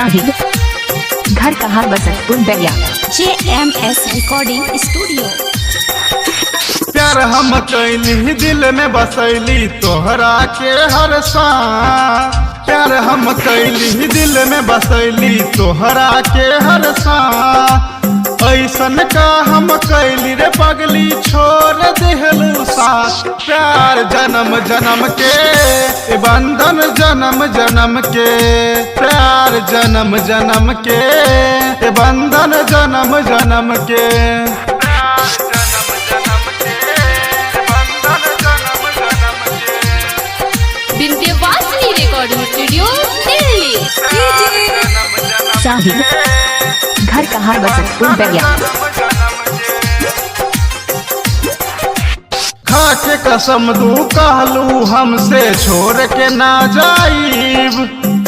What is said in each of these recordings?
शाहिद घर कहाँ बसंतपुर बैया। JMS recording studio. प्यार हम कैली दिल में बसैली तोहरा के हर सांस। प्यार हम कैली दिल में बसैली तोहरा के हर सांस। ऐसन का हम कैली रे पगली छोड़ दिहलू साथ। प्यार जन्म जन्म के बंधन जन्म जन्म के। प्यार जन्म जन्म के बंधन जन्म जन्म के। Vindhyavasini recording studio Delhi. शाहिद घर कहाँ बसंतपुर बैया। खा के कसम दू कहलू हमसे छोड़ के ना जाइब।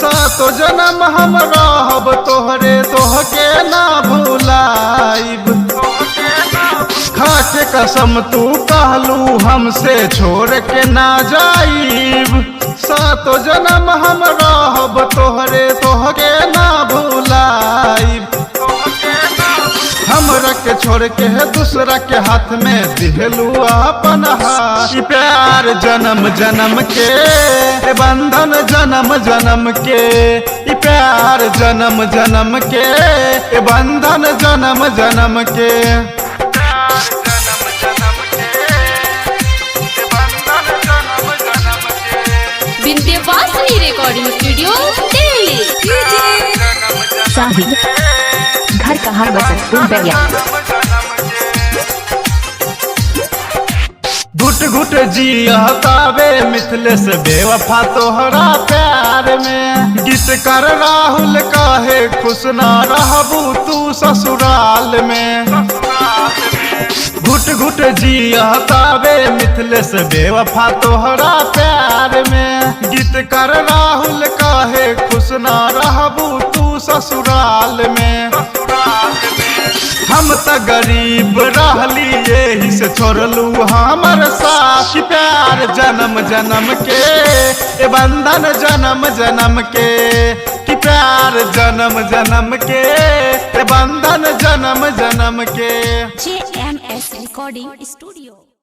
सातो जन्म हम रहब तोहरे तोहके ना भुलाइब। खा के कसम तू कहलू हमसे छोड़ के ना जाइब। सातो जन्म हम रहब तोहरे तोहके ना भुलाइब। हमरा के छोड़ के दूसरा के हाथ में दिहलू अपन हाथ। प्यार जन्म जन्म के बंधन जन्म जन्म के। प्यार जन्म जन्म के बंधन जन्म जन्म के। Vindhyavasini recording studio Delhi. शाहिद घर कहाँ बसंतपुर बैया। घुट घुट जियतावे मिथिलेश बेवफा तोहरा प्यार में। गीत कर राहुल काहे खुश ना रहबू तू ससुराल में। घुट घुट जियतावे मिथिलेश बेवफा तोहरा प्यार में। गीत कर राहुल काहे खुश ना रहबू तू ससुराल में। हम त गरीब रहली यही से छोड़लू हमर साथ। प्यार जन्म जन्म के बंधन जन्म जन्म के। प्यार जन्म जन्म के बंधन जन्म जन्म के। JMS recording studio.